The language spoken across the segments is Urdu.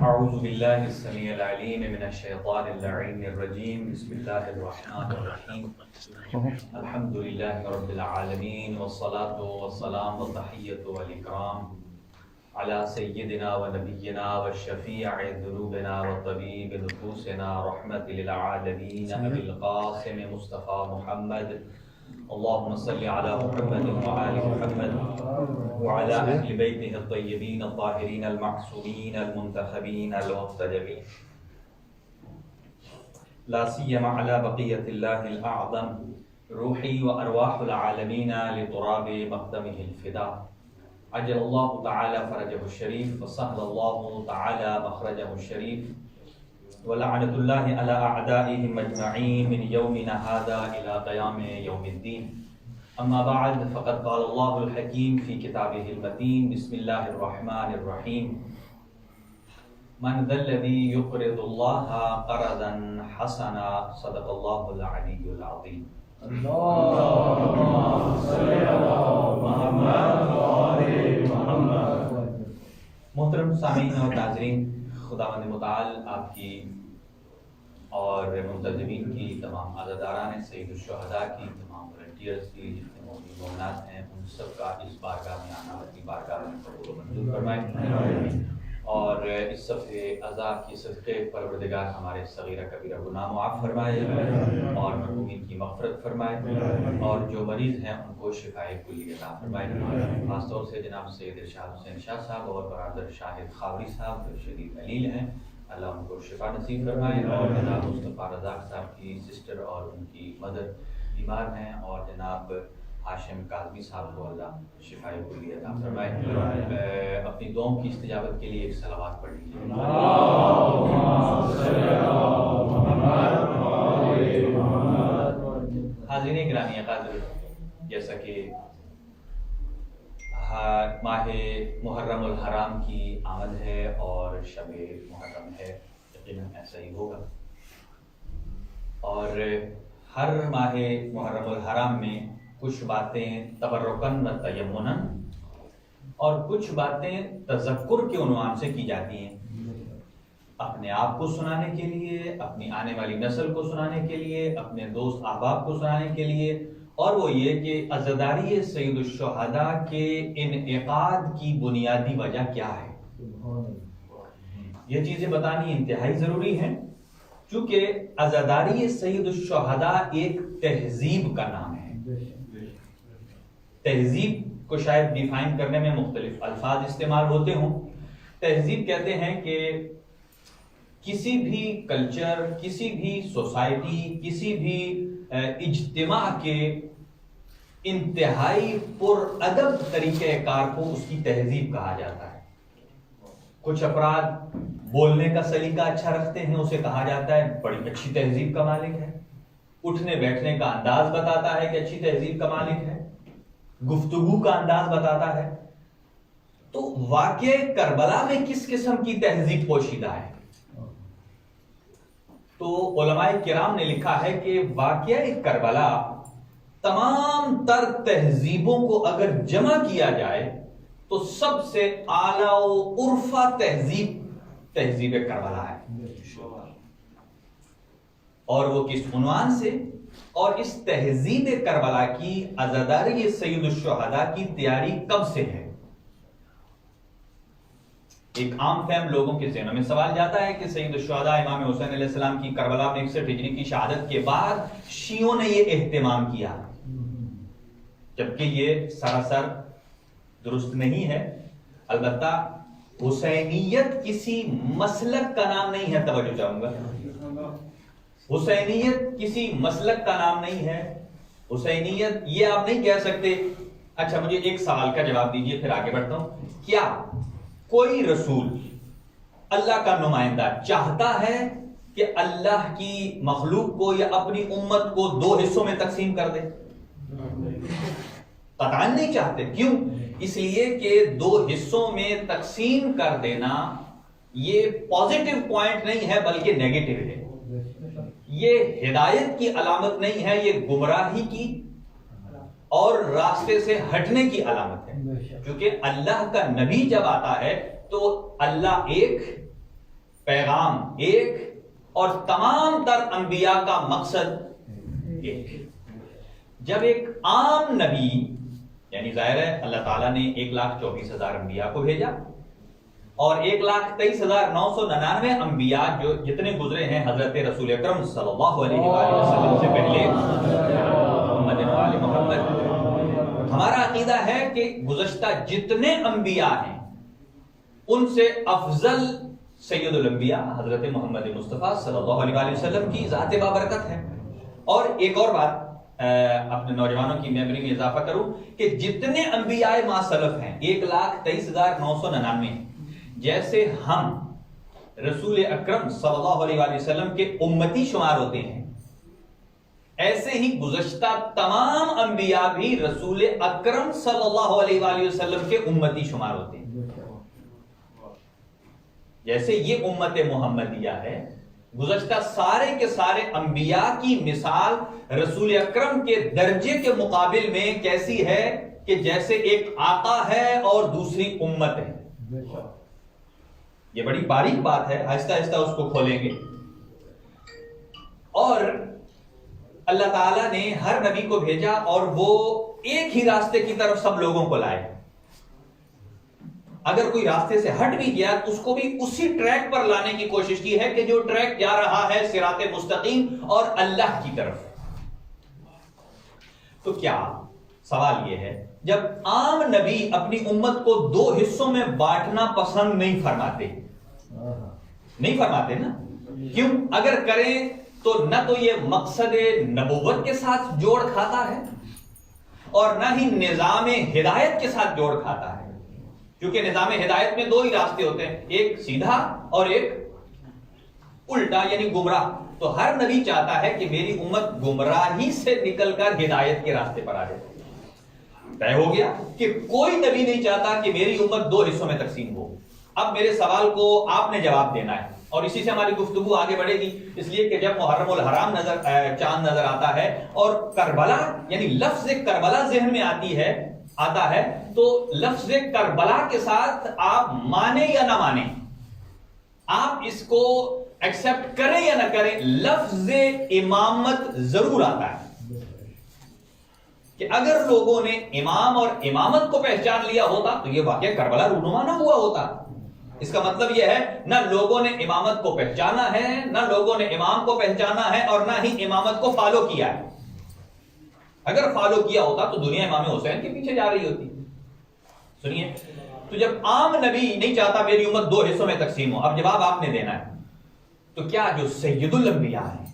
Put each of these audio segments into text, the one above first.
أعوذ بالله السميع العليم من الشيطان اللعين الرجيم. بسم الله الرحمن الرحيم. الحمد لله رب العالمين، والصلاة والسلام والتحية والإكرام على سيدنا ونبينا والشفيع ذنوبنا وطبيب نفوسنا رحمة للعالمين أبي القاسم مصطفى محمد. اللهم صل على محمد وآل محمد وعلى أهل بيته الطيبين الطاهرين المعصومين المنتخبين المرتجبين، لا سيما على بقية الله الأعظم روحي وأرواح العالمين لتراب مقدمه الفداء. عجل الله تعالى فرجه الشريف، وسهل الله تعالى مخرجه الشريف، ولعنة الله على أعدائهم أجمعين من يومنا هذا إلى قيام يوم الدين. أما بعد، فقد قال الله الحكيم في كتابه المتين. بسم الله الرحمن الرحيم. من ذا الذي يقرض الله قرضا حسنا، صدق الله العلي العظيم. اللهم صل على محمد وآل محمد. محترم سامعین اور ناظرین، خداوند متعال آپ کی اور منتظمین کی، تمام عزاداران سید الشہداء کی، تمام والنٹیئرز کی، جتنے مومنین مومنات ہیں، ان سب کا اس بارگاہ میں آنا اپنی بارگاہ میں قبول و منظور فرمائے، اور اس صفحے عذاب کی صدقے پروردگار ہمارے صغیرہ کبیرہ گناہ معاف فرمائے اور مرحومین کی مغفرت فرمائے، اور جو مریض ہیں ان کو شفائے کلی عطا فرمائے. خاص طور سے جناب سید ارشاد حسین شاہ صاحب اور برادر شاہد خاوری صاحب جو شدید علیل ہیں، اللہ ان کو شفا نصیب فرمائے، اور جناب مصطفیٰ رزاق صاحب کی سسٹر اور ان کی مدر بیمار ہیں، اور جناب ہاشم کاظمی صاحب کو اللہ شفائے کلی عطا فرمائے. اپنی دعاؤں کی استجابت کے لیے ایک صلوات پڑھ لیجیے. حاضرین گرامی قدر، جیسا کہ ماہ محرم الحرام کی آمد ہے اور شب محرم ہے، یقیناً ایسا ہی ہوگا، اور ہر ماہ محرم الحرام میں کچھ باتیں تبرکن و تیمنن اور کچھ باتیں تذکر کے عنوان سے کی جاتی ہیں، اپنے آپ کو سنانے کے لیے، اپنی آنے والی نسل کو سنانے کے لیے، اپنے دوست احباب کو سنانے کے لیے، اور وہ یہ کہ عزاداری سید الشہداء کے انعقاد کی بنیادی وجہ کیا ہے. یہ چیزیں بتانی انتہائی ضروری ہیں، چونکہ عزاداری سید الشہداء ایک تہذیب کا نام ہے. تہذیب کو شاید ڈیفائن کرنے میں مختلف الفاظ استعمال ہوتے ہوں. تہذیب کہتے ہیں کہ کسی بھی کلچر، کسی بھی سوسائٹی، کسی بھی اجتماع کے انتہائی پر ادب طریقہ کار کو اس کی تہذیب کہا جاتا ہے. کچھ افراد بولنے کا سلیقہ اچھا رکھتے ہیں، اسے کہا جاتا ہے بڑی اچھی تہذیب کا مالک ہے. اٹھنے بیٹھنے کا انداز بتاتا ہے کہ اچھی تہذیب کا مالک ہے. گفتگو کا انداز بتاتا ہے. تو واقعہ کربلا میں کس قسم کی تہذیب پوشیدہ ہے؟ تو علماء کرام نے لکھا ہے کہ واقعہ کربلا تمام تر تہذیبوں کو اگر جمع کیا جائے تو سب سے اعلیٰ و عرفہ تہذیب کربلا ہے. اور وہ کس عنوان سے، اور اس تہذیب کربلا کی عزاداری سید الشہداء کی تیاری کب سے ہے؟ ایک عام فہم لوگوں کے ذہنوں میں سوال جاتا ہے کہ سید الشہداء امام حسین علیہ السلام کی کربلا میں 61 ہجری کی شہادت کے بعد شیعوں نے یہ اہتمام کیا، جبکہ یہ سراسر درست نہیں ہے. البتہ حسینیت کسی مسلک کا نام نہیں ہے، توجہ چاہوں گا. حسینیت کسی مسلک کا نام نہیں ہے. حسینیت یہ آپ نہیں کہہ سکتے. اچھا مجھے ایک سوال کا جواب دیجئے، پھر آگے بڑھتا ہوں. کیا کوئی رسول، اللہ کا نمائندہ، چاہتا ہے کہ اللہ کی مخلوق کو یا اپنی امت کو 2 حصوں میں تقسیم کر دے؟ قطعاً نہیں چاہتے. کیوں؟ اس لیے کہ 2 حصوں میں تقسیم کر دینا یہ پازیٹیو پوائنٹ نہیں ہے بلکہ نیگیٹو ہے. یہ ہدایت کی علامت نہیں ہے، یہ گمراہی کی اور راستے سے ہٹنے کی علامت ہے. کیونکہ اللہ کا نبی جب آتا ہے تو اللہ ایک، پیغام ایک، اور تمام تر انبیاء کا مقصد ایک. جب ایک عام نبی، یعنی ظاہر ہے اللہ تعالیٰ نے 1,24,000 انبیاء کو بھیجا، اور 1,23,999 انبیاء جو جتنے گزرے ہیں حضرت رسول اکرم صلی اللہ علیہ وآلہ وسلم سے پہلے، محمد وآل محمد، ہمارا عقیدہ ہے کہ گزشتہ جتنے انبیاء ہیں ان سے افضل سید الانبیاء حضرت محمد مصطفیٰ صلی اللہ علیہ وآلہ وسلم کی ذات بابرکت ہے. اور ایک اور بات اپنے نوجوانوں کی میموری میں اضافہ کروں کہ جتنے انبیاء ما سلف ہیں 1,23,999، جیسے ہم رسول اکرم صلی اللہ علیہ وآلہ وسلم کے امتی شمار ہوتے ہیں، ایسے ہی گزشتہ تمام انبیاء بھی رسول اکرم صلی اللہ علیہ وآلہ وسلم کے امتی شمار ہوتے ہیں. جیسے یہ امت محمدیہ ہے، گزشتہ سارے کے سارے انبیاء کی مثال رسول اکرم کے درجے کے مقابل میں کیسی ہے کہ جیسے ایک آقا ہے اور دوسری امت ہے. یہ بڑی باریک بات ہے، آہستہ آہستہ اس کو کھولیں گے. اور اللہ تعالیٰ نے ہر نبی کو بھیجا اور وہ ایک ہی راستے کی طرف سب لوگوں کو لائے. اگر کوئی راستے سے ہٹ بھی گیا تو اس کو بھی اسی ٹریک پر لانے کی کوشش کی ہے کہ جو ٹریک جا رہا ہے صراط مستقیم اور اللہ کی طرف. تو کیا سوال یہ ہے، جب عام نبی اپنی امت کو 2 حصوں میں بانٹنا پسند نہیں فرماتے نا؟ کیوں؟ اگر کریں تو نہ تو یہ مقصد نبوت کے ساتھ جوڑ کھاتا ہے اور نہ ہی نظام ہدایت کے ساتھ جوڑ کھاتا ہے. کیونکہ نظام ہدایت میں 2 ہی راستے ہوتے ہیں، ایک سیدھا اور ایک الٹا یعنی گمراہ. تو ہر نبی چاہتا ہے کہ میری امت گمراہی سے نکل کر ہدایت کے راستے پر آ جائے. طے ہو گیا کہ کوئی نبی نہیں چاہتا کہ میری امت 2 حصوں میں تقسیم ہو. اب میرے سوال کو آپ نے جواب دینا ہے اور اسی سے ہماری گفتگو آگے بڑھے گی. اس لیے کہ جب محرم الحرام چاند نظر آتا ہے اور کربلا یعنی لفظ کربلا ذہن میں آتا ہے تو لفظ کربلا کے ساتھ آپ مانیں یا نہ مانیں، آپ اس کو ایکسپٹ کریں یا نہ کریں، لفظ امامت ضرور آتا ہے. کہ اگر لوگوں نے امام اور امامت کو پہچان لیا ہوتا تو یہ واقعہ کربلا رونما نہ ہوا ہوتا. اس کا مطلب یہ ہے نہ لوگوں نے امامت کو پہچانا ہے، نہ لوگوں نے امام کو پہچانا ہے، اور نہ ہی امامت کو فالو کیا ہے. اگر فالو کیا ہوتا تو دنیا امام حسین کے پیچھے جا رہی ہوتی. سنیے، تو جب عام نبی نہیں چاہتا میری امت 2 حصوں میں تقسیم ہو، اب جواب آپ نے دینا ہے. تو کیا جو سید الانبیاء ہیں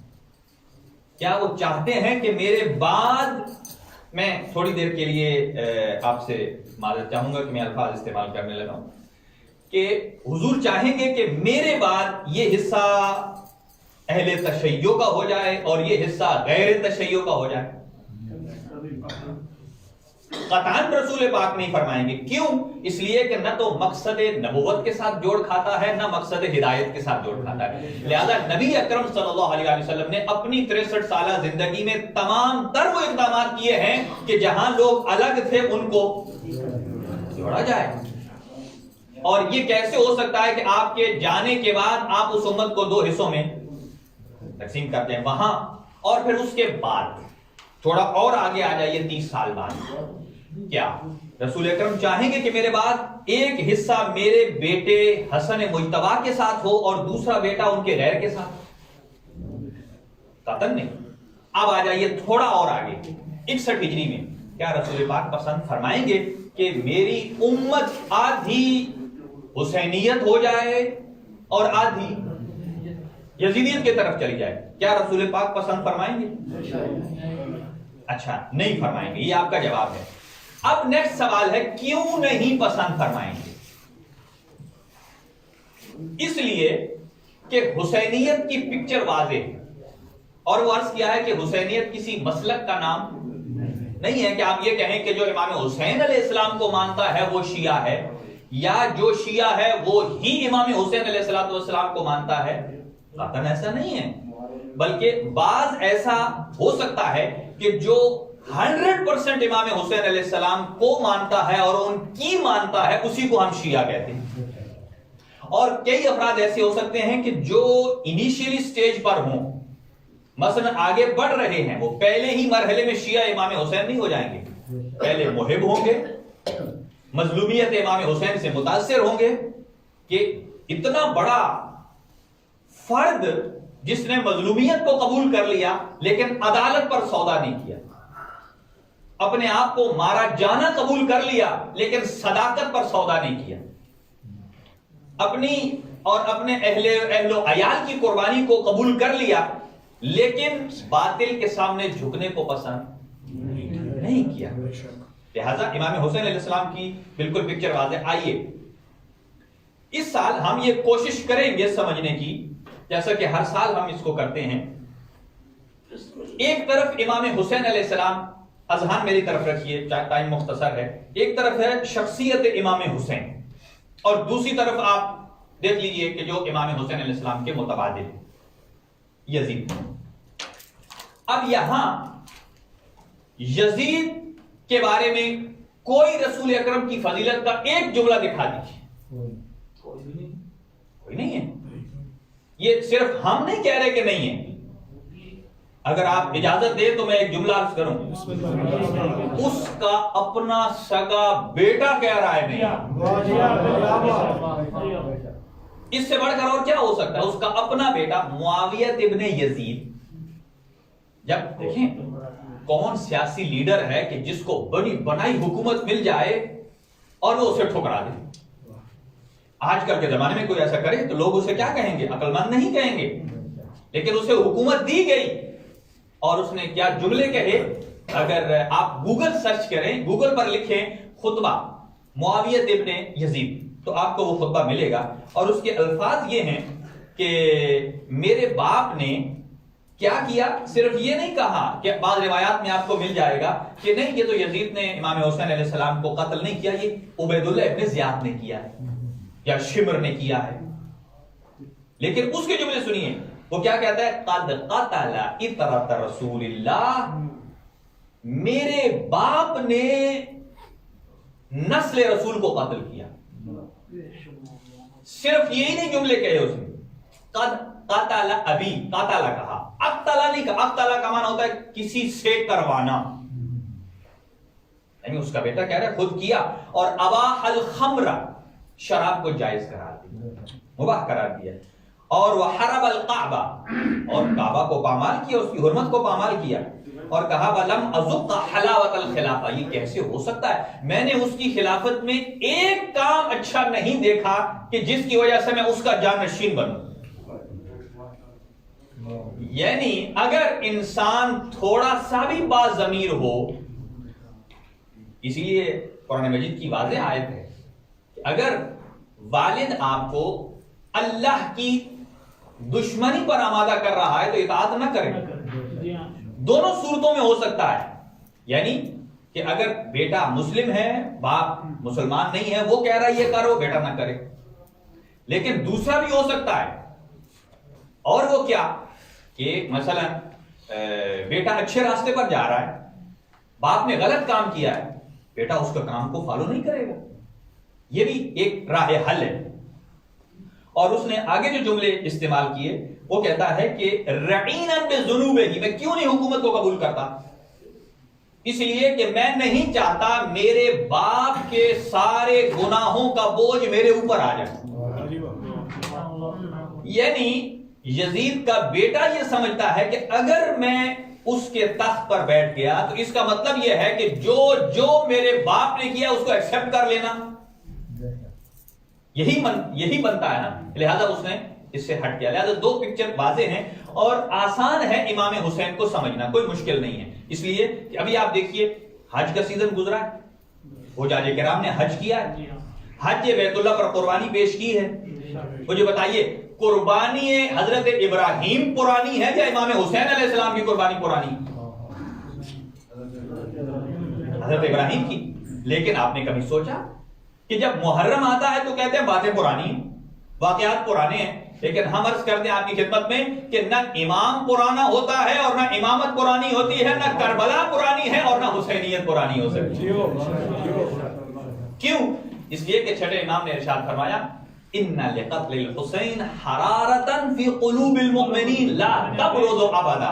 کیا وہ چاہتے ہیں کہ میرے بعد، میں تھوڑی دیر کے لیے آپ سے معذرت چاہوں گا کہ میں الفاظ استعمال کرنے لگا ہوں، کہ حضور چاہیں گے کہ میرے بعد یہ حصہ اہل تشیع کا ہو جائے اور یہ حصہ غیر تشیع کا ہو جائے؟ قطعاً رسول پاک نہیں فرمائیں گے. کیوں؟ اس لیے کہ نہ تو مقصد نبوت کے ساتھ جوڑ کھاتا ہے، نہ مقصد ہدایت کے ساتھ جوڑ کھاتا ہے. لہذا نبی اکرم صلی اللہ علیہ وسلم نے اپنی 63 سالہ زندگی میں تمام تر وہ اقدامات کیے ہیں کہ جہاں لوگ الگ تھے ان کو جوڑا جائے. اور یہ کیسے ہو سکتا ہے کہ آپ کے جانے کے بعد آپ اس امت کو 2 حصوں میں تقسیم کرتے ہیں وہاں، اور پھر اس کے بعد تھوڑا اور آگے آ جائیے 30 سال بعد، کیا رسول اکرم چاہیں گے کہ میرے بعد ایک حصہ میرے بیٹے حسن مجتبی کے ساتھ ہو اور دوسرا بیٹا ان کے غیر کے ساتھ؟ قطعاً نہیں. اب آ جائیے تھوڑا اور آگے 61 ہجری میں، کیا رسول پاک پسند فرمائیں گے کہ میری امت آدھی حسینیت ہو جائے اور آدھی یزیدیت کی طرف چلی جائے؟ کیا رسول پاک پسند فرمائیں گے؟ اچھا، نہیں فرمائیں گے، یہ آپ کا جواب ہے. اب نیکسٹ سوال ہے کیوں نہیں پسند فرمائیں گے؟ اس لیے کہ حسینیت کی پکچر واضح ہے، اور وہ عرض کیا ہے کہ حسینیت کسی مسلک کا نام نہیں ہے کہ آپ یہ کہیں کہ جو امام حسین علیہ السلام کو مانتا ہے وہ شیعہ ہے، یا جو شیعہ ہے وہ ہی امام حسین علیہ السلام کو مانتا ہے. قطعاً ایسا نہیں ہے، بلکہ بعض ایسا ہو سکتا ہے کہ جو 100% امام حسین علیہ السلام کو مانتا ہے اور ان کی مانتا ہے، اسی کو ہم شیعہ کہتے ہیں. اور کئی افراد ایسے ہو سکتے ہیں کہ جو انیشیلی سٹیج پر ہوں، مثلا آگے بڑھ رہے ہیں، وہ پہلے ہی مرحلے میں شیعہ امام حسین نہیں ہو جائیں گے. پہلے محب ہوں گے، مظلومیت امام حسین سے متاثر ہوں گے کہ اتنا بڑا فرد جس نے مظلومیت کو قبول کر لیا لیکن عدالت پر سودا نہیں کیا، اپنے آپ کو مارا جانا قبول کر لیا لیکن صداقت پر سودا نہیں کیا، اپنی اور اپنے اہل و عیال کی قربانی کو قبول کر لیا لیکن باطل کے سامنے جھکنے کو پسند نہیں کیا. لہذا امام حسین علیہ السلام کی بالکل پکچر واضح. آئیے اس سال ہم یہ کوشش کریں گے سمجھنے کی، جیسا کہ ہر سال ہم اس کو کرتے ہیں. ایک طرف امام حسین علیہ السلام، اذہان میری طرف رکھیے، ٹائم مختصر ہے. ایک طرف ہے شخصیت امام حسین اور دوسری طرف آپ دیکھ لیجئے کہ جو امام حسین علیہ السلام کے متبادل یزید. اب یہاں یزید کے بارے میں کوئی رسول اکرم کی فضیلت کا ایک جملہ دکھا دیجیے. کوئی نہیں ہے. یہ صرف ہم نہیں کہہ رہے کہ نہیں ہے. اگر آپ اجازت دیں تو میں ایک جملہ عرض کروں. اس کا اپنا سگا بیٹا کہہ رہا ہے نہیں. اس سے بڑھ کر اور کیا ہو سکتا ہے؟ اس کا اپنا بیٹا معاویہ ابن یزید. جب دیکھیں کون سیاسی لیڈر ہے کہ جس کو بنی بنائی حکومت مل جائے اور وہ اسے ٹھکرا دے. آج کل کے زمانے میں کوئی ایسا کرے تو لوگ اسے کیا کہیں گے؟ عقل مند نہیں کہیں گے. لیکن اسے حکومت دی گئی اور اس نے کیا جملے کہے. اگر آپ گوگل سرچ کریں، گوگل پر لکھیں خطبہ معاویہ ابن یزید تو آپ کو وہ خطبہ ملے گا. اور اس کے الفاظ یہ ہیں کہ میرے باپ نے کیا کیا. صرف یہ نہیں کہا کہ بعض روایات میں آپ کو مل جائے گا کہ نہیں یہ تو یزید نے امام حسین علیہ السلام کو قتل نہیں کیا، یہ عبید اللہ ابن زیاد نے کیا ہے یا شمر نے کیا ہے. لیکن اس کے جملے سنیے، وہ کیا کہتا ہے؟ قد قتل اطرت رسول اللہ، میرے باپ نے نسل رسول کو قتل کیا. صرف یہی نہیں جملے کہے اس نے. قد قتل ابی، قتل کہا، اقتل نہیں کہا. اقتل کا معنی ہوتا ہے کسی سے کروانا، یعنی اس کا بیٹا کہہ رہا ہے خود کیا. اور اباح الخمر، شراب کو جائز قرار دیا، مباح قرار دیا. اور وحرب الکعبہ، اور کعبہ کو پامال کیا، اس کی حرمت کو پامال کیا. اور کہا ولم اذق حلاوت الخلافہ، یہ کیسے ہو سکتا ہے؟ میں نے اس کی خلافت میں ایک کام اچھا نہیں دیکھا کہ جس کی وجہ سے میں اس کا جانشین بنوں. یعنی اگر انسان تھوڑا سا بھی باضمیر ہو، اسی لیے قرآن مجید کی واضح آیت ہے کہ اگر والد آپ کو اللہ کی دشمنی پر آمادہ کر رہا ہے تو اطاعت نہ کریں. دونوں صورتوں میں ہو سکتا ہے. یعنی کہ اگر بیٹا مسلم ہے، باپ مسلمان نہیں ہے، وہ کہہ رہا ہے یہ کرو، بیٹا نہ کرے. لیکن دوسرا بھی ہو سکتا ہے، اور وہ کیا کہ مثلا بیٹا اچھے راستے پر جا رہا ہے، باپ نے غلط کام کیا ہے، بیٹا اس کا کام کو فالو نہیں کرے گا. یہ بھی ایک راہ حل ہے. اور اس نے آگے جو جملے استعمال کیے وہ کہتا ہے کہ رعینا بذنوبہ، میں کیوں نہیں حکومت کو قبول کرتا؟ اس لیے کہ میں نہیں چاہتا میرے باپ کے سارے گناہوں کا بوجھ میرے اوپر آ جائے. یعنی یزید کا بیٹا یہ سمجھتا ہے کہ اگر میں اس کے تخت پر بیٹھ گیا تو اس کا مطلب یہ ہے کہ جو میرے باپ نے کیا اس کو ایکسپٹ کر لینا. یہی بنتا ہے نا. لہذا اس نے اس سے ہٹ کیا. لہذا دو پکچر واضح ہیں اور آسان ہے امام حسین کو سمجھنا، کوئی مشکل نہیں ہے. اس لیے کہ ابھی آپ دیکھیے حج کا سیزن گزرا ہے، حجاج کرام نے حج کیا ہے، حج بیت اللہ پر قربانی پیش کی ہے. مجھے بتائیے قربانی حضرت ابراہیم پرانی ہے یا امام حسین علیہ السلام کی قربانی پرانی؟ حضرت ابراہیم کی. لیکن آپ نے کبھی سوچا کہ جب محرم آتا ہے تو کہتے ہیں باتیں پرانی ہیں، واقعات پرانے ہیں. لیکن ہم عرض کر دیں آپ کی خدمت میں کہ نہ امام پرانا ہوتا ہے اور نہ امامت پرانی ہوتی ہے، نہ کربلا پرانی ہے اور نہ حسینیت پرانی ہو سکتی۔ کیوں؟ اس لیے کہ چھٹے امام نے ارشاد فرمایا ان لقتل الحسین حرارتا فی قلوب المؤمنین لا تبرد ابدا،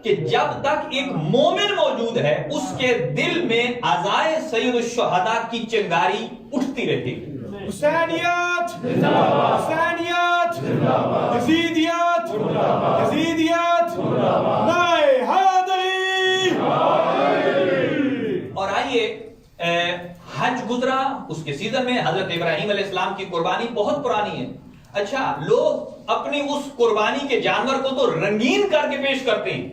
کہ جب تک ایک مومن موجود ہے اس کے دل میں عزائے سید الشہداء کی چنگاری اٹھتی رہتی ہے۔ حسینیت حسینیت یزیدیت یزیدیت نائے حیدری۔ اور آئیے حج گزرا، اس کے سیزن میں حضرت ابراہیم علیہ السلام کی قربانی بہت پرانی ہے۔ اچھا، لوگ اپنی اس قربانی کے جانور کو تو رنگین کر کے پیش کرتے ہیں،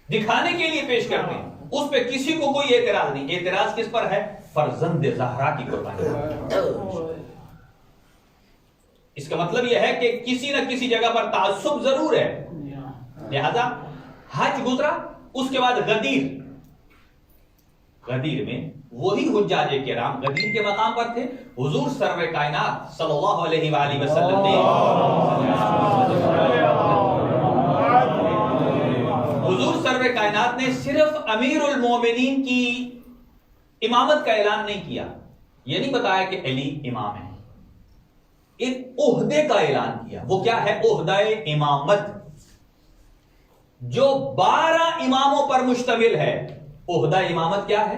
دکھانے کے لیے پیش کرتے ہیں، اس پہ کسی کو کوئی اعتراض نہیں۔ اعتراض کس پر ہے؟ فرزند زہرا کی قربانی۔ اس کا مطلب یہ ہے کہ کسی نہ کسی جگہ پر تعصب ضرور ہے۔ لہذا حج گزرا، اس کے بعد غدیر میں وہی حجاج کرام غدیر کے مقام پر تھے۔ حضور سرور کائنات صلی اللہ علیہ وآلہ وسلم نے حضور سرور کائنات نے صرف امیر المومنین کی امامت کا اعلان نہیں کیا، یہ نہیں بتایا کہ علی امام ہے، ایک عہدے کا اعلان کیا۔ وہ کیا ہے؟ عہدہ امامت، جو 12 اماموں پر مشتمل ہے۔ عہدہ امامت کیا ہے؟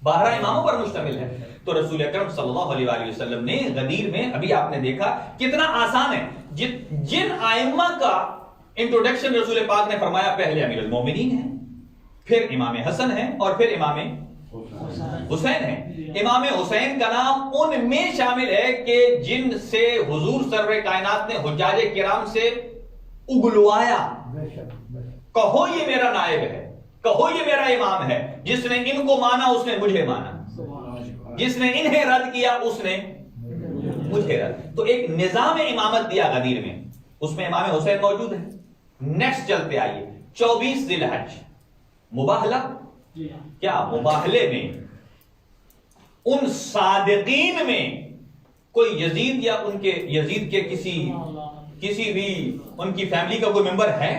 12 اماموں پر مشتمل ہے۔ تو رسول اکرم صلی اللہ علیہ وآلہ وسلم نے غدیر میں، ابھی آپ نے دیکھا کتنا آسان ہے، جن ائمہ کا انٹروڈکشن رسول پاک نے فرمایا، پہلے امیر المومنین ہے، پھر امام حسن ہے اور پھر امام حسین ہے۔ امام حسین کا نام ان میں شامل ہے کہ جن سے حضور سرور کائنات نے حجاج کرام سے اگلوایا، کہو یہ میرا نائب ہے، کہو یہ میرا امام ہے۔ جس نے ان کو مانا اس نے مجھے مانا، جس نے انہیں رد کیا اس نے مجھے رد۔ تو ایک نظام امامت دیا غدیر میں، اس میں امام حسین موجود ہے۔ نیکسٹ چلتے آئیے، 24 ذی الحج، مباہلہ۔ کیا مباہلے میں ان صادقین میں کوئی یزید یا ان کے یزید کے کسی بھی ان کی فیملی کا کوئی ممبر ہے؟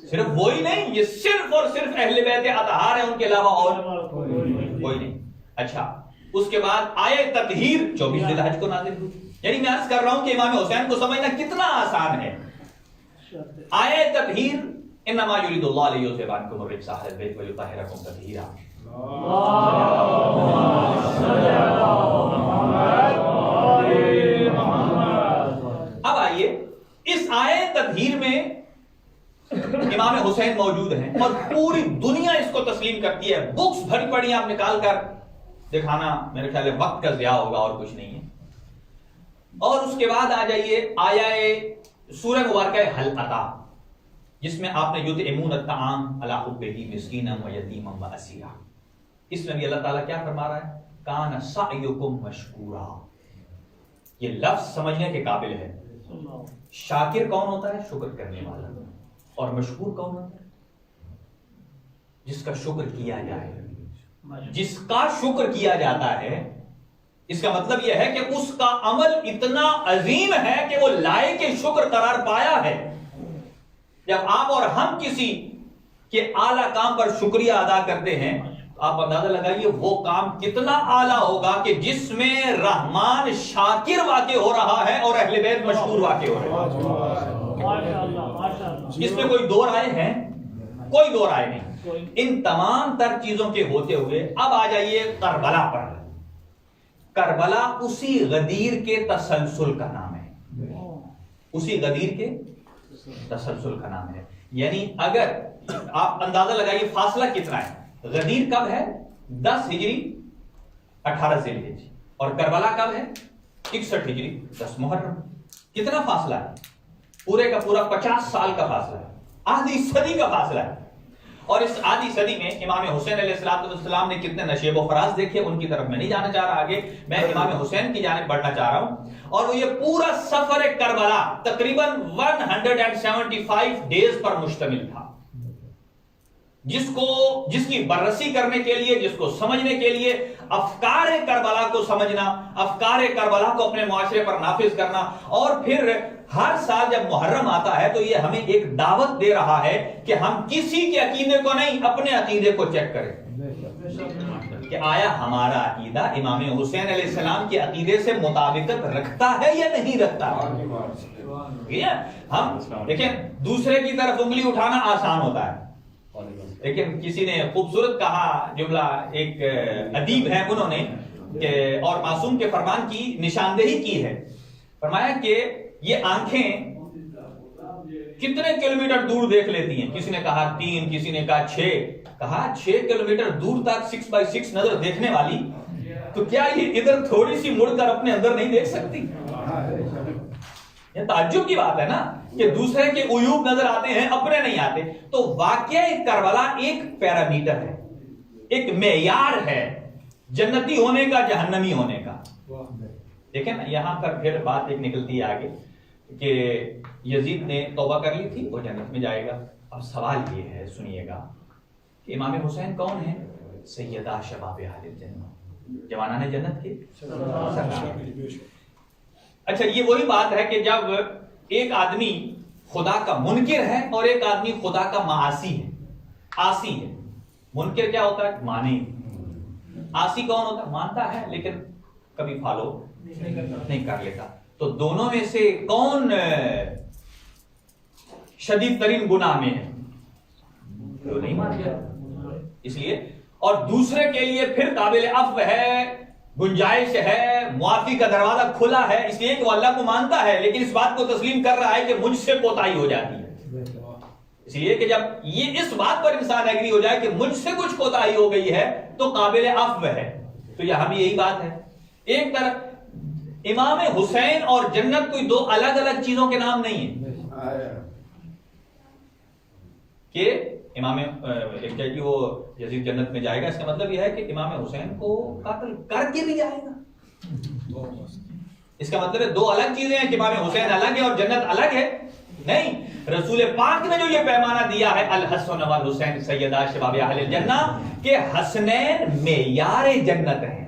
صرف وہی نہیں، یہ صرف اور صرف اہل بیت اطہار ہیں، ان کے علاوہ اور کوئی نہیں۔ اچھا، اس کے بعد آیہ تطہیر 24 ذی الحج کو نازل ہوئی۔ یعنی میں عرض کر رہا ہوں کہ امام حسین کو سمجھنا کتنا آسان ہے۔ آیہ تطہیر انما یرید اللہ لیذھب عنکم الرجس اہل البیت ویطہرکم تطہیرا۔ اب آئیے، اس آیہ تطہیر میں امام حسین موجود ہیں اور پوری دنیا اس کو تسلیم کرتی ہے۔ بکس بھری پڑی آپ نکال کر دکھانا میرے خیال ہے وقت کا ضیاع ہوگا اور کچھ نہیں ہے۔ اور اس کے بعد آ جائیے آیہ سورہ مبارکہ حل عطا، جس میں آپ نے یطعمون الطعام علی حبہ مسکینا و یتیما و اسیرا۔ اس میں بھی اللہ تعالیٰ کیا فرما رہا ہے؟ کان سعیکم مشکورا۔ یہ لفظ سمجھنے کے قابل ہے۔ شاکر کون ہوتا ہے؟ شکر کرنے والا۔ اور مشکور کون ہوتا ہے؟ جس کا شکر کیا جائے، جس کا شکر کیا جاتا ہے۔ اس کا مطلب یہ ہے کہ اس کا عمل اتنا عظیم ہے کہ وہ لائق شکر قرار پایا ہے۔ جب آپ اور ہم کسی کے اعلیٰ کام پر شکریہ ادا کرتے ہیں، آپ اندازہ لگائیے وہ کام کتنا اعلیٰ ہوگا کہ جس میں رحمان شاکر واقع ہو رہا ہے اور اہل بیت مشکور واقع ہو رہے ہیں۔ اس میں کوئی دو رائے ہیں؟ کوئی دو رائے نہیں۔ ان تمام تر چیزوں کے ہوتے ہوئے اب آ جائیے کربلا پر۔ کربلا اسی غدیر کے تسلسل کا نام ہے، اسی غدیر کے تسلسل کا نام ہے۔ یعنی اگر آپ اندازہ لگائیے فاصلہ کتنا ہے؟ غدیر کب ہے؟ 10 ہجری 18 ذی الحجہ، اور کربلا کب ہے؟ 61 ہجری 10 محرم۔ کتنا فاصلہ ہے؟ پورے کا پورا 50 سال کا فاصلہ ہے، آدھی صدی کا فاصلہ ہے۔ اور اس آدھی صدی میں امام حسین علیہ السلام نے کتنے نشیب و فراز دیکھے، ان کی طرف میں نہیں جانا چاہ رہا آگے، میں امام حسین کی جانب بڑھنا چاہ رہا ہوں۔ اور وہ یہ پورا سفر کربلا تقریباً 175 ڈیز پر مشتمل تھا۔ جس کی بررسی کرنے کے لیے، جس کو سمجھنے کے لیے افکار کربلا کو سمجھنا، افکار کربلا کو اپنے معاشرے پر نافذ کرنا، اور پھر ہر سال جب محرم آتا ہے تو یہ ہمیں ایک دعوت دے رہا ہے کہ ہم کسی کے عقیدے کو نہیں، اپنے عقیدے کو چیک کریں کہ آیا ہمارا عقیدہ امام حسین علیہ السلام کے عقیدے سے مطابقت رکھتا ہے یا نہیں رکھتا ہے۔ ہم دیکھیں دوسرے کی طرف انگلی اٹھانا آسان ہوتا ہے، لیکن کسی نے خوبصورت کہا جملہ، ایک ادیب ہے انہوں نے کہ اور معصوم کے فرمان کی نشاندہی کی ہے، فرمایا کہ یہ آنکھیں کتنے کلومیٹر دور دیکھ لیتی ہیں، کسی نے کہا 3، کسی نے کہا 6، کہا 6 کلومیٹر دور تک 6x6 نظر دیکھنے والی، تو کیا یہ ادھر تھوڑی سی مڑ کر اپنے اندر نہیں دیکھ سکتی؟ یہ تعجب کی بات ہے نا کہ دوسرے کے عیوب نظر آتے ہیں، اپنے نہیں آتے۔ تو واقعہ کربلا ایک پیرامیٹر ہے، ایک معیار ہے جنتی ہونے کا، جہنمی ہونے کا۔ دیکھیں نا یہاں پر پھر بات ایک نکلتی ہے آگے کہ یزید نے توبہ کر لی تھی، وہ جنت میں جائے گا۔ اب سوال یہ ہے، سنیے گا، کہ امام حسین کون ہیں؟ سیدہ شباب اہل الجنہ، جوانان جنت کے سردار۔ اچھا یہ وہی بات ہے کہ جب ایک آدمی خدا کا منکر ہے اور ایک آدمی خدا کا معاصی ہے، عاصی ہے۔ منکر کیا ہوتا ہے؟ مانے۔ عاصی کون ہوتا ہے؟ مانتا ہے لیکن کبھی فالو نہیں کر لیتا۔ تو دونوں میں سے کون شدید ترین گناہ میں ہے؟ جو نہیں مانتا۔ اس لیے اور دوسرے کے لیے پھر قابل عفو ہے، گنجائش ہے، معافی کا دروازہ کھلا ہے، اس لیے کہ وہ اللہ کو مانتا ہے لیکن اس بات کو تسلیم کر رہا ہے کہ مجھ سے کوتاہی ہو جاتی ہے۔ اس لیے کہ جب یہ اس بات پر انسان ایگری ہو جائے کہ مجھ سے کچھ کوتاہی ہو گئی ہے تو قابل عفو ہے۔ تو یہاں بھی یہی بات ہے۔ ایک طرف امام حسین اور جنت کوئی دو الگ الگ چیزوں کے نام نہیں ہیں کہ امام کہ وہ یزید جنت میں جائے گا، اس کا مطلب یہ ہے کہ امام حسین کو قتل کر کے بھی جائے گا۔ اس کا مطلب ہے دو الگ چیزیں ہیں کہ امام حسین الگ ہے اور جنت الگ ہے؟ نہیں، رسول پاک نے جو یہ پیمانہ دیا ہے الحسن والحسین سیدہ شباب اہل الجنہ کہ حسنین معیار جنت ہیں،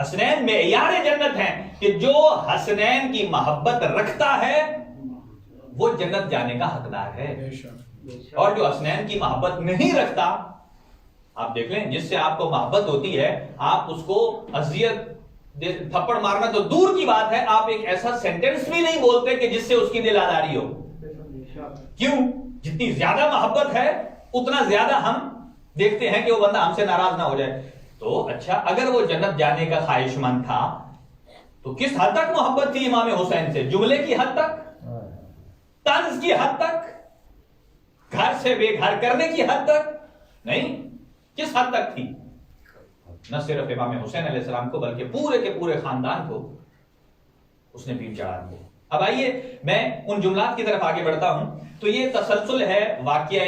حسنین معیار جنت ہیں کہ جو حسنین کی محبت رکھتا ہے وہ جنت جانے کا حقدار ہے، اور جو حسنین کی محبت نہیں رکھتا، آپ دیکھ لیں جس سے آپ کو محبت ہوتی ہے آپ اس کو اذیت تھپڑ مارنا تو دور کی بات ہے، آپ ایک ایسا سینٹنس بھی نہیں بولتے کہ جس سے اس کی دل آزاری ہو۔ کیوں؟ جتنی زیادہ محبت ہے اتنا زیادہ ہم دیکھتے ہیں کہ وہ بندہ ہم سے ناراض نہ ہو جائے۔ تو اچھا اگر وہ جنت جانے کا خواہش مند تھا تو کس حد تک محبت تھی امام حسین سے؟ جملے کی حد تک، طنز کی حد تک، گھر سے بے گھر کرنے کی حد تک نہیں، کس حد تک تھی؟ نہ صرف امام حسین علیہ السلام کو بلکہ پورے کے پورے خاندان کو اس نے پیٹ چڑھا دیا۔ اب آئیے میں ان جملات کی طرف آگے بڑھتا ہوں۔ تو یہ تسلسل ہے، واقعہ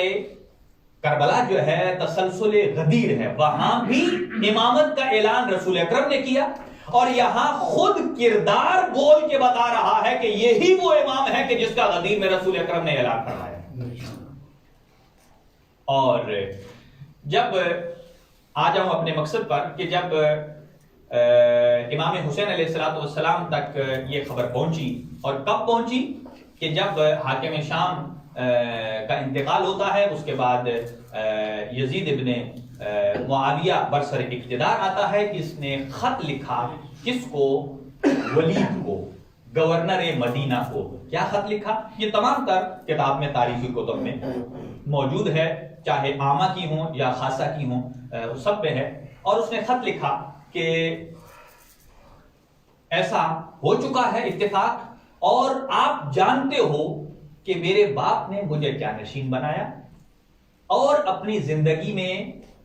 کربلا جو ہے تسلسل غدیر ہے، وہاں بھی امامت کا اعلان رسول اکرم نے کیا اور یہاں خود کردار بول کے بتا رہا ہے کہ یہی وہ امام ہے کہ جس کا غدیر میں رسول اکرم نے اعلان کروایا۔ اور جب آ جاؤں اپنے مقصد پر کہ جب امام حسین علیہ السلام تک یہ خبر پہنچی، اور کب پہنچی کہ جب حاکم شام کا انتقال ہوتا ہے، اس کے بعد یزید ابن معاویہ برسر اقتدار آتا ہے، کہ اس نے خط لکھا کس کو؟ ولید کو، گورنر مدینہ کو۔ کیا خط لکھا؟ یہ تمام تر کتاب میں، تاریخی کتب میں موجود ہے، چاہے عامہ کی ہوں یا خاصہ کی ہوں، سب پہ ہے۔ اور اس نے خط لکھا کہ ایسا ہو چکا ہے اتفاق، اور آپ جانتے ہو کہ میرے باپ نے مجھے جانشین بنایا اور اپنی زندگی میں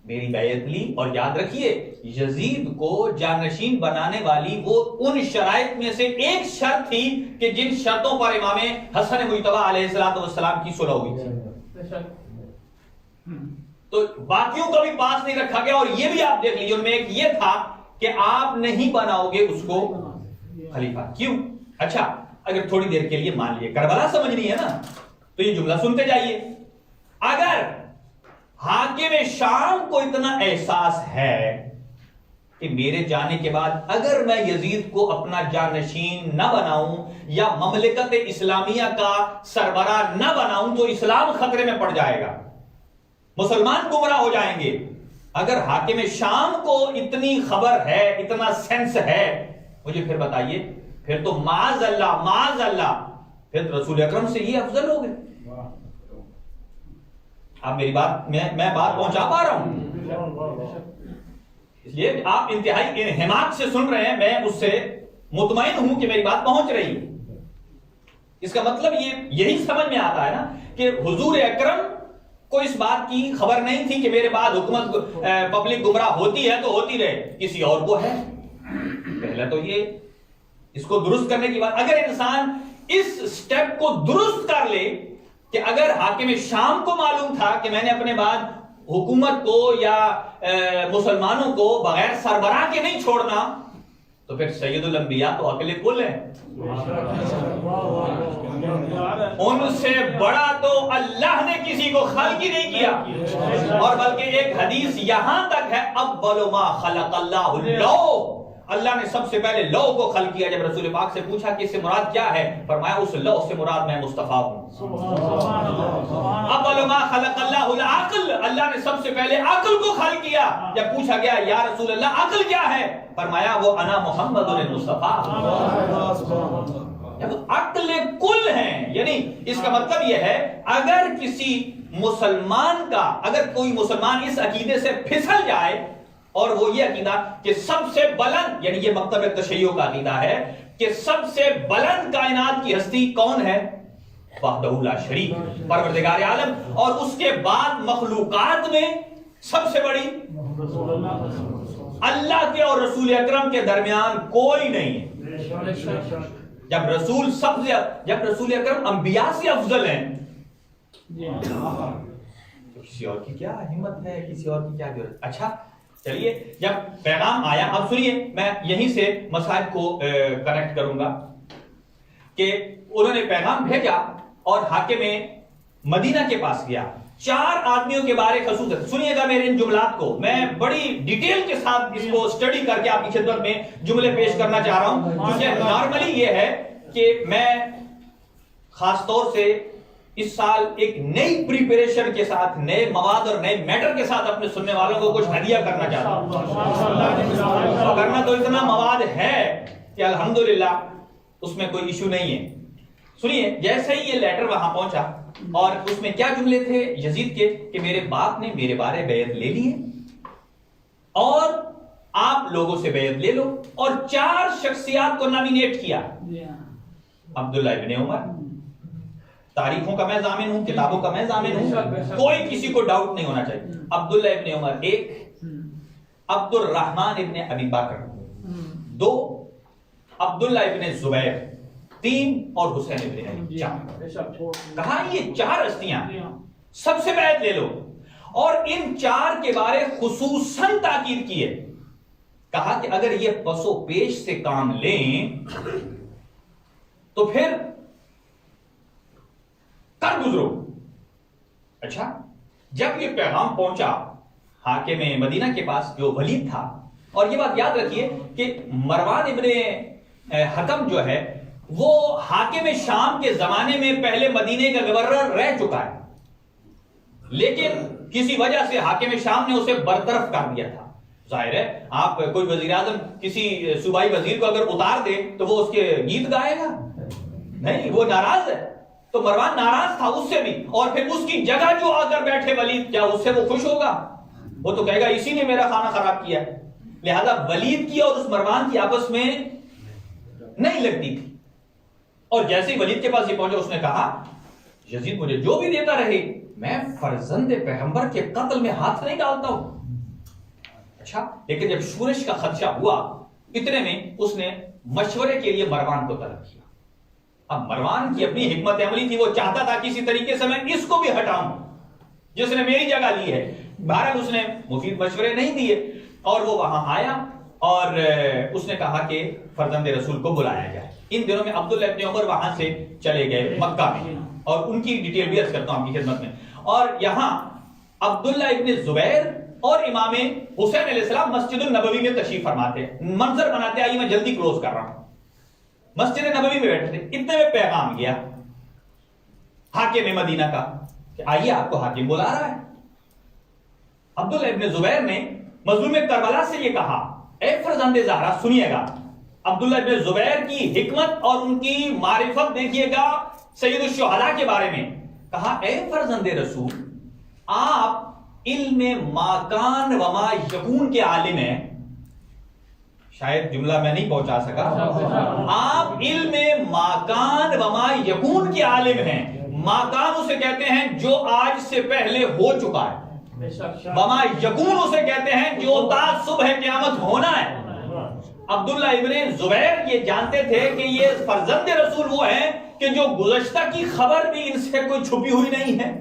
میری بیعت لی، اور یاد رکھیے یزید کو جانشین بنانے والی وہ ان شرائط میں سے ایک شرط تھی کہ جن شرطوں پر امام حسن مجتبی علیہ السلام کی صلح ہوئی تھی، تو باقیوں کا بھی پاس نہیں رکھا گیا۔ اور یہ بھی آپ دیکھ لیجیے ان میں ایک یہ تھا کہ آپ نہیں بناؤ گے اس کو خلیفہ۔ کیوں؟ اچھا اگر تھوڑی دیر کے لیے مان لیے کربلا سمجھنی ہے نا تو یہ جملہ سنتے جائیے، اگر حاکم شام کو اتنا احساس ہے کہ میرے جانے کے بعد اگر میں یزید کو اپنا جانشین نہ بناؤں یا مملکت اسلامیہ کا سربراہ نہ بناؤں تو اسلام خطرے میں پڑ جائے گا، مسلمان گمراہ ہو جائیں گے۔ اگر حاکم شام کو اتنی خبر ہے، اتنا سینس ہے، مجھے پھر بتائیے، پھر تو معاذ اللہ پھر رسول اکرم سے یہ افضل ہو گئے۔ اب میری بات میں بات پہنچا پا رہا ہوں، اس لیے آپ انتہائی انہماک سے سن رہے ہیں، میں اس سے مطمئن ہوں کہ میری بات پہنچ رہی ہے۔ اس کا مطلب یہی سمجھ میں آتا ہے نا کہ حضور اکرم کو اس بات کی خبر نہیں تھی کہ میرے بعد حکومت پبلک گمراہ ہوتی ہے تو ہوتی رہے، کسی اور کو ہے۔ پہلے تو یہ اس کو درست کرنے کی بات، اگر انسان اس سٹیپ کو درست کر لے کہ اگر حاکم شام کو معلوم تھا کہ میں نے اپنے بعد حکومت کو یا مسلمانوں کو بغیر سربراہ کے نہیں چھوڑنا، تو پھر سید الانبیاء تو عقل کل ہے، ان سے بڑا تو اللہ نے کسی کو خلق ہی نہیں کیا۔ اور بلکہ ایک حدیث یہاں تک ہے، اول ما خلق اللہ اللوح، اللہ نے سب سے پہلے لوح کو خلق کیا۔ جب رسول پاک سے پوچھا کہ اس سے مراد کیا ہے، فرمایا اس لوح سے مراد میں مصطفیٰ ہوں۔ اول ما خلق اللہ العقل، اللہ نے سب سے پہلے عقل کو خلق کیا۔ جب پوچھا گیا یا رسول اللہ عقل کیا ہے، فرمایا وہ انا محمد المصطفیٰ۔ عقل کل ہیں، یعنی اس کا مطلب یہ ہے اگر کسی مسلمان کا، اگر کوئی مسلمان اس عقیدے سے پھسل جائے اور وہ یہ عقیدہ کہ سب سے بلند، یعنی یہ مکتب تشیع کا عقیدہ ہے کہ سب سے بلند کائنات کی ہستی کون ہے، وحدہ لا شریک، پروردگار عالم، اور اس کے بعد مخلوقات میں سب سے بڑی اللہ کے اور رسول اکرم کے درمیان کوئی نہیں ہے۔ جب رسول اکرم انبیاء سے افضل ہیں تو کسی اور کی کیا ہمت ہے، کسی اور کی کیا ضرورت۔ اچھا چلیے، جب پیغام آیا، اب سنیے، میں یہیں سے مسائل کو کنیکٹ کروں گا کہ انہوں نے پیغام بھیجا اور حاکم مدینہ کے پاس گیا، 4 آدمیوں کے بارے خصوصاً سنیے گا میرے ان جملات کو، میں بڑی ڈیٹیل کے ساتھ اس کو سٹڈی کر کے آپ کی خدمت میں جملے پیش کرنا چاہ رہا ہوں، کیونکہ نارملی یہ ہے کہ میں خاص طور سے اس سال ایک نئی پریپریشن کے ساتھ، نئے مواد اور نئے میٹر کے ساتھ اپنے سننے والوں کو کچھ ہدیہ کرنا چاہتا ہوں۔ کرنا تو اتنا مواد ہے کہ الحمدللہ اس میں کوئی ایشو نہیں ہے۔ سنیے، جیسے ہی یہ لیٹر وہاں پہنچا اور اس میں کیا جملے تھے یزید کے کہ میرے باپ نے میرے بارے بیعت لے لی ہے اور آپ لوگوں سے بیعت لے لو، اور 4 شخصیات کو نامینیٹ کیا۔ عبداللہ ابن عمر، تاریخوں کا میں ضامن ہوں، کتابوں کا میں ضامن ہوں، کوئی کسی کو ڈاؤٹ نہیں ہونا چاہیے۔ عبداللہ ابن عمر 1، عبد الرحمن ابن ابی بکر 2، عبداللہ ابن زبیر 3 اور حسین ابن علی 4۔ کہا یہ 4 ہستیاں سب سے بیعت لے لو، اور ان 4 کے بارے خصوصاً تاکید کی ہے۔ کہا کہ اگر یہ پس و پیش سے کام لیں تو پھر کر گزرو۔ اچھا، جب یہ پیغام پہنچا حاکم مدینہ کے پاس جو ولید تھا، اور یہ بات یاد رکھیے کہ مروان ابن حکم جو ہے وہ حاکم شام کے زمانے میں پہلے مدینے کا گورنر رہ چکا ہے، لیکن کسی وجہ سے حاکم شام نے اسے برطرف کر دیا تھا۔ ظاہر ہے آپ کوئی وزیر اعظم کسی صوبائی وزیر کو اگر اتار دے تو وہ اس کے گیت گائے گا نہیں، وہ ناراض ہے۔ تو مروان ناراض تھا اس سے بھی، اور پھر اس کی جگہ جو آ کر بیٹھے ولید، کیا اس سے وہ خوش ہوگا؟ وہ تو کہے گا اسی نے میرا کھانا خراب کیا۔ لہذا ولید کی اور اس مروان کی آپس میں نہیں لگتی تھی، اور جیسے ہی ولید کے پاس یہ پہنچا اس نے کہا یزید مجھے جو بھی دیتا رہے، میں فرزند پیغمبر کے قتل میں ہاتھ نہیں ڈالتا ہوں۔ اچھا، لیکن جب شورش کا خدشہ ہوا اتنے میں اس نے مشورے کے لیے مروان کو طلب کیا۔ اب مروان کی اپنی حکمت عملی تھی، وہ چاہتا تھا کسی طریقے سے میں اس کو بھی ہٹاؤں جس نے میری جگہ لی ہے۔ بہرحال اس نے مفید مشورے نہیں دیے، اور وہ وہاں آیا اور اس نے کہا کہ فرزند رسول کو بلایا جائے۔ ان دنوں میں عبداللہ ابن عمر وہاں سے چلے گئے مکہ میں، اور ان کی ڈیٹیل بھی عرض کرتا ہوں آپ کی خدمت میں۔ اور یہاں عبداللہ ابن زبیر اور امام حسین علیہ السلام مسجد النبوی میں تشریف فرماتے ہیں. منظر بناتے آئیے میں جلدی کلوز کر رہا ہوں. مسجد نبوی میں بیٹھے تھے, اتنے میں پیغام گیا حاکم مدینہ کا کہ آئیے آپ کو حاکم بلا رہا ہے. عبداللہ ابن زبیر نے مظلوم کربلا سے یہ کہا, اے فرزند زہرا سنیے گا. عبداللہ ابن زبیر کی حکمت اور ان کی معرفت دیکھیے گا سید الشہداء کے بارے میں. کہا اے فرزند رسول, آپ علم ما کان و ما یکون کے عالم ہیں. شاید جملہ میں نہیں پہنچا سکا. آپ علم ما کان و ما یکون کے عالم ہیں. ما کان اسے کہتے ہیں جو آج سے پہلے ہو چکا ہے, وما یکون اسے کہتے ہیں جو تا صبح قیامت ہونا ہے. عبداللہ ابن زبیر یہ جانتے تھے کہ یہ فرزند رسول وہ ہیں کہ جو گزشتہ کی خبر بھی ان سے کوئی چھپی ہوئی نہیں ہے,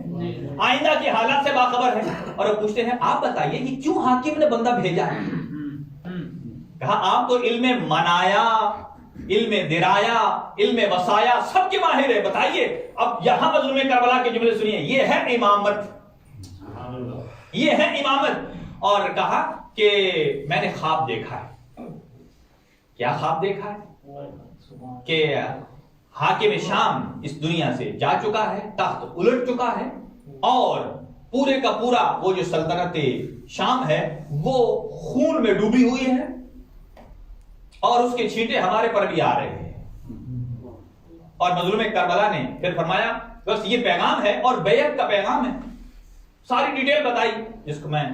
آئندہ کی حالات سے باخبر ہے. اور اب پوچھتے ہیں آپ بتائیے کہ کیوں حاکم نے بندہ بھیجا ہے؟ کہا آپ تو علم منایا, علم درایا, علم وسایا سب کے ماہر ہے, بتائیے. اب یہاں مظلوم کربلا کے جملے سنیے, یہ ہے امامت, یہ ہے امامت. اور کہا کہ میں نے خواب دیکھا ہے. کیا خواب دیکھا ہے؟ کہ حاکم شام اس دنیا سے جا چکا ہے, تخت الٹ چکا ہے, اور پورے کا پورا وہ جو سلطنت شام ہے وہ خون میں ڈوبی ہوئی ہے, اور اس کے چھینٹے ہمارے پر بھی آ رہے ہیں. اور مظلوم کربلا نے پھر فرمایا بس یہ پیغام ہے اور بیعت کا پیغام ہے. ساری ڈیٹیل بتائی جس کو میں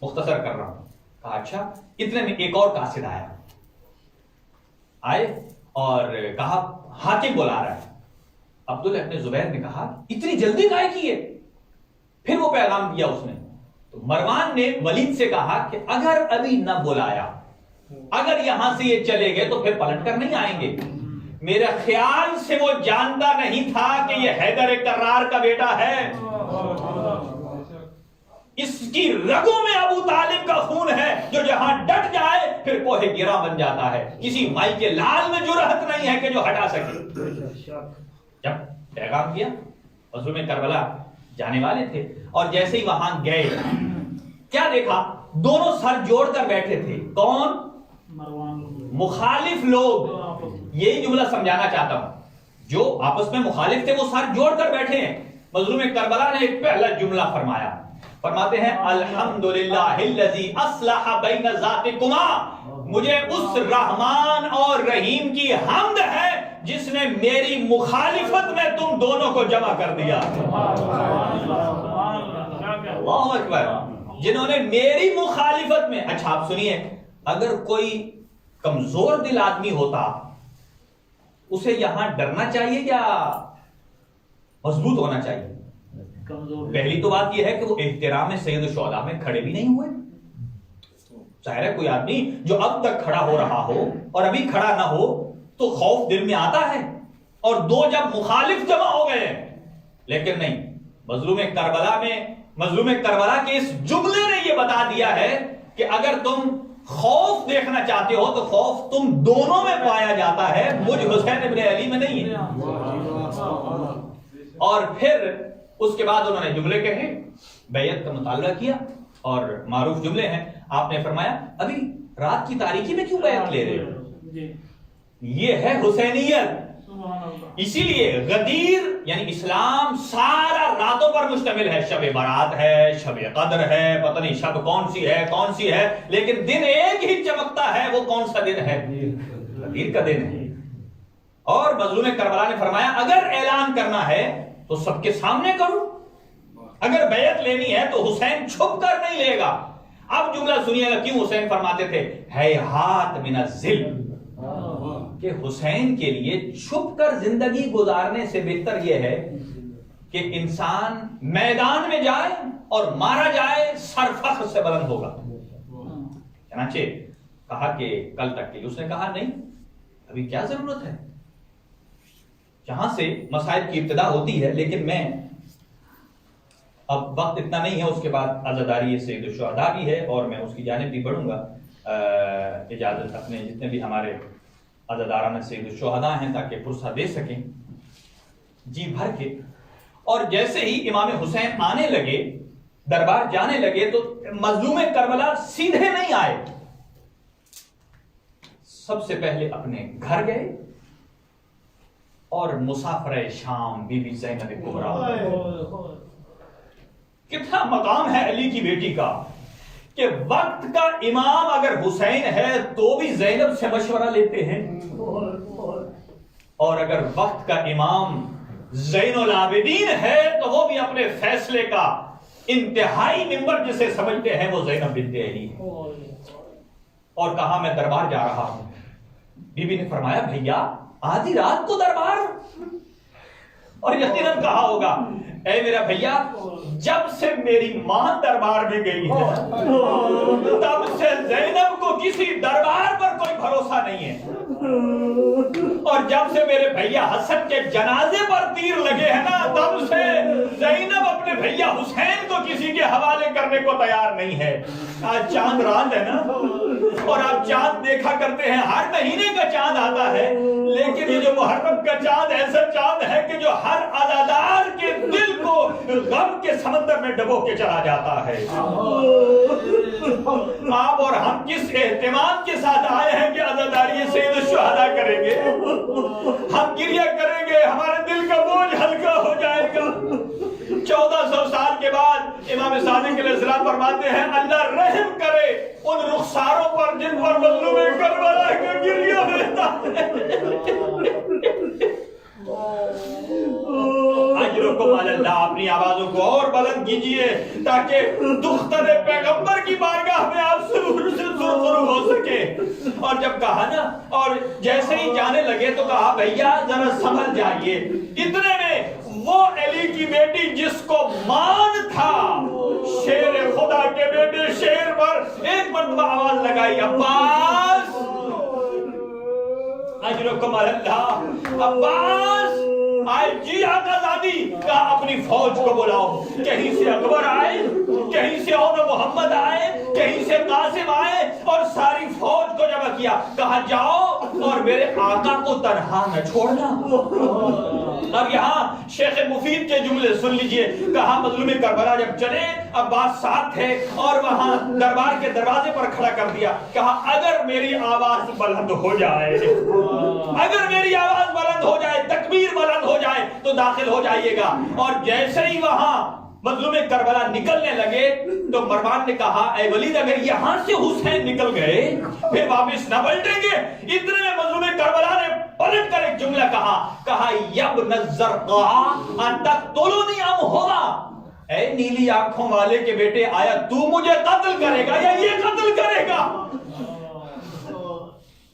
مختصر کر رہا ہوں. کہا اچھا. اتنے میں ایک اور قاصد آئے اور کہا حاکم بلا رہا ہے. عبداللہ ابن زبیر نے کہا اتنی جلدی کائے کی ہے؟ پھر وہ پیغام دیا اس نے. تو مروان نے ولید سے کہا کہ اگر ابھی نہ بلایا, اگر یہاں سے یہ چلے گئے تو پھر پلٹ کر نہیں آئیں گے. میرے خیال سے وہ جانتا نہیں تھا کہ یہ حیدر کرار کا بیٹا ہے, اس کی رگوں میں ابو طالب کا خون ہے, جو جہاں ڈٹ جائے پھر کوہ گرا بن جاتا ہے. کسی مائی کے لال میں جرأت نہیں ہے کہ جو ہٹا سکے. جب پیغام کیا, مظلوم کربلا جانے والے تھے, اور جیسے ہی وہاں گئے کیا دیکھا؟ دونوں سر جوڑ کر بیٹھے تھے. کون؟ مخالف لوگ. یہی جملہ سمجھانا چاہتا ہوں, جو آپس میں مخالف تھے وہ سر جوڑ کر بیٹھے ہیں. مظلوم کربلا نے ایک پہلا جملہ فرمایا, فرماتے ہیں الحمدللہ الذی اصلح بین ذاتکما, مجھے اس رحمان اور رحیم کی حمد ہے جس نے میری مخالفت میں تم دونوں کو جمع کر دیا. اللہ اکبر. جنہوں نے میری مخالفت میں. اچھا آپ سنیے, اگر کوئی کمزور دل آدمی ہوتا اسے یہاں ڈرنا چاہیے یا مضبوط ہونا چاہیے؟ پہلی تو بات یہ ہے کہ وہ احترام سید الشہداء میں کھڑے بھی نہیں ہوئے. ظاہر ہے کوئی آدمی جو اب تک کھڑا ہو رہا ہو اور ابھی کھڑا نہ ہو تو خوف دل میں آتا ہے, اور دو جب مخالف جمع ہو گئے. لیکن نہیں, مظلوم کربلا کے اس جملے نے یہ بتا دیا ہے کہ اگر تم خوف دیکھنا چاہتے ہو تو خوف تم دونوں میں پایا جاتا ہے, مجھ حسین ابن علی میں نہیں ہے. اور پھر اس کے بعد انہوں نے جملے کہے, بیعت کا مطالبہ کیا, اور معروف جملے ہیں. آپ نے فرمایا ابھی رات کی تاریکی میں کیوں بیعت لے رہے ہو؟ یہ ہے حسینیت. اسی لیے غدیر یعنی اسلام سارا راتوں پر مشتمل ہے. شب برات ہے, شب قدر ہے, پتہ نہیں شب کون سی ہے, لیکن دن ایک ہی چمکتا ہے. وہ کون سا دن ہے؟ غدیر کا دن ہے. اور مظلوم کربلا نے فرمایا اگر اعلان کرنا ہے تو سب کے سامنے کرو, اگر بیعت لینی ہے تو حسین چھپ کر نہیں لے گا. اب جملہ سنیے گا کیوں حسین فرماتے تھے ہیہات من الظل, کہ حسین کے لیے چھپ کر زندگی گزارنے سے بہتر یہ ہے کہ انسان میدان میں جائے اور مارا جائے سر فخر سے بلند ہوگا. چنانچہ کہا کہ کل تک کے لیے. اس نے کہا نہیں, ابھی کیا ضرورت ہے, جہاں سے مسائل کی ابتدا ہوتی ہے. لیکن میں اب وقت اتنا نہیں ہے, اس کے بعد عزاداری سید الشہداء بھی ہے اور میں اس کی جانب بھی بڑھوں گا. اجازت اپنے جتنے بھی ہمارے عزاداران سید الشہداء ہیں تاکہ فرصہ دے سکیں جی بھر کے. اور جیسے ہی امام حسین آنے لگے دربار جانے لگے تو مظلوم کربلا سیدھے نہیں آئے، سب سے پہلے اپنے گھر گئے اور مسافر شام بی بی زینب کبریٰ، کتنا مقام ہے علی کی بیٹی کا کہ وقت کا امام اگر حسین ہے تو بھی زینب سے مشورہ لیتے ہیں، اور اگر وقت کا امام زین العابدین ہے تو وہ بھی اپنے فیصلے کا انتہائی ممبر جسے سمجھتے ہیں وہ زینب بنت علی ہے۔ اور کہا میں دربار جا رہا ہوں، بی بی نے فرمایا بھیا آدھی رات کو دربار؟ اور یقیناً کہا ہوگا اے میرا بھیا جب سے میری ماں دربار میں گئی ہے تب سے زینب کو کسی دربار پر کوئی بھروسہ نہیں ہے، اور جب سے میرے بھیا حسن کے جنازے پر تیر لگے ہیں نا تب سے زینب اپنے بھیا حسین کو کسی کے حوالے کرنے کو تیار نہیں ہے۔ آج چاند رات ہے نا، اور آپ چاند دیکھا کرتے ہیں، ہر مہینے کا چاند آتا ہے، لیکن یہ جو محرم کا چاند ایسا چاند ہے کہ جو ہر عزادار کے دل کو غم کے سمندر میں ڈبو کے چلا جاتا ہے۔ آپ اور ہم کس اہتمام کے ساتھ آئے ہیں کہ عزاداری سید الشہداء کریں گے، ہم گریہ کریں گے، ہمارے دل کا بوجھ ہلکا ہو جائے گا۔ 1400 سال کے بعد امام صادق علیہ السلام فرماتے ہیں اللہ رحم کرے ان رخساروں پر جن پر مظلوم کربلا کا گریہ بہتا ہے۔ اجرکم علی اللہ، اپنی آوازوں کو اور بلند کیجئے تاکہ دختر پیغمبر کی بارگاہ میں آپ سرخرو ہو سکے۔ اور جب کہا نا، اور جیسے ہی جانے لگے تو کہا بھیا ذرا سنبھل جائیے۔ اتنے میں وہ علی کی بیٹی جس کو مان تھا شیر خدا کے بیٹے شیر پر ایک مرتبہ آواز لگائی عباس اجرکم علی اللہ، عباس آئے جی آقا زادی، کہا اپنی فوج کو بلاؤ، کہیں سے اکبر آئے، کہیں سے اور محمد آئے، کہیں سے قاسم آئے، اور ساری فوج کو جمع کیا، کہا جاؤ اور میرے آقا کو تنہا نہ چھوڑنا۔ اب یہاں شیخ مفید کے جملے سن لیجئے، کہا مظلوم کربلا جب چلے عباس ساتھ تھے اور وہاں دربار کے دروازے پر کھڑا کر دیا، کہا اگر میری آواز بلند ہو جائے، اگر میری آواز بلند ہو جائے، تکبیر بلند ہو جائے تو داخل ہو جائیے گا۔ اور جیسے ہی وہاں مظلوم کربلا نکلنے لگے تو مروان نے کہا اے ولید اگر یہاں سے حسین نکل گئے پھر واپس نہ پلٹیں گے۔ اتنے میں مظلوم کربلا نے پلٹ کر ایک جملہ کہا یبن الزرقاء اتقتلنی ام ہوا، اے نیلی آنکھوں والے کے بیٹے آیا تو مجھے قتل کرے گا یا یہ قتل کرے گا؟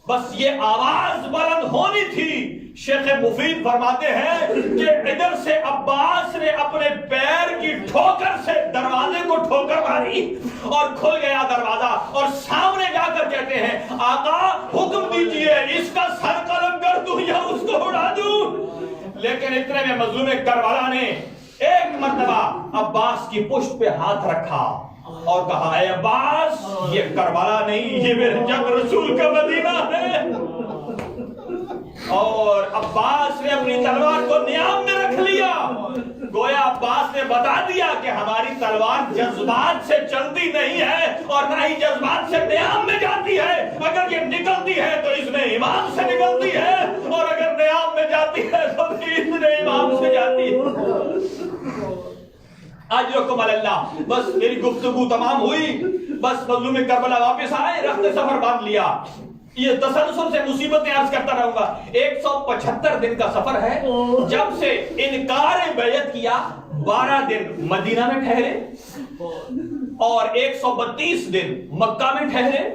بس یہ آواز بلند ہونی تھی۔ شیخ مفید فرماتے ہیں کہ ادھر سے عباس نے اپنے پیر کی ٹھوکر سے دروازے کو ٹھوکر ماری اور کھل گیا دروازہ، اور سامنے جا کر کہتے ہیں آقا حکم دیجئے اس کا سر قلم کر دوں یا اس کو اڑا دوں؟ لیکن اتنے میں مظلوم کربلا نے ایک مرتبہ عباس کی پشت پہ ہاتھ رکھا اور کہا اے عباس یہ کربلا نہیں، یہ میرے جنگ رسول کا مدینہ ہے۔ اور عباس نے اپنی تلوار کو نیام میں رکھ لیا، گویا عباس نے بتا دیا کہ ہماری تلوار جذبات سے چلتی نہیں ہے اور نہ ہی جذبات سے نیام میں جاتی ہے، اگر یہ نکلتی ہے تو اس میں امام سے نکلتی ہے، اور اگر نیام میں جاتی ہے تو اس میں امام سے جاتی ہے۔ اجرکم علی اللہ، بس میری گفتگو تمام ہوئی، بس مظلوم کربلا واپس آئے، رخت سفر باندھ لیا۔ یہ تسلسل سے مصیبتیں عرض کرتا رہوں گا۔ 175 دن کا سفر ہے، جب سے انکار بیعت کیا 12 دن مدینہ میں ٹھہرے اور 132 دن مکہ میں ٹھہرے،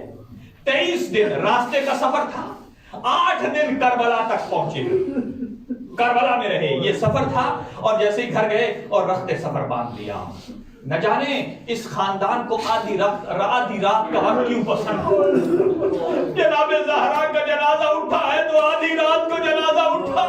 23 دن راستے کا سفر تھا، 8 دن کربلا تک پہنچے، کربلا میں رہے، یہ سفر تھا۔ اور جیسے ہی گھر گئے اور رخت سفر باندھ لیا۔ نہ جانے اس خاندان کو آدھی رات کا وقت کیوں پسند ہو۔ جناب زہرا کا جنازہ اٹھا ہے تو آدھی رات کو جنازہ اٹھا،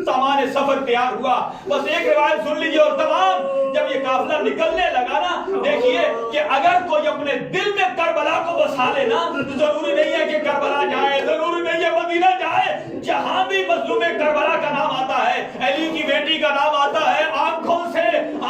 سامان سفر تیار ہوا۔ بس ایک روایت سن لیجیے اور تمام۔ جب یہ قافلہ نکلنے لگا نا، دیکھیے کہ اگر کوئی اپنے دل میں کربلا کو بسا لے نا تو ضروری نہیں ہے کہ کربلا جائے، ضروری نہیں ہے مدینہ جائے، جہاں بھی مظلوم کربلا کا نام آتا ہے، علی کی بیٹی کا نام آتا ہے، آنکھوں سے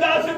10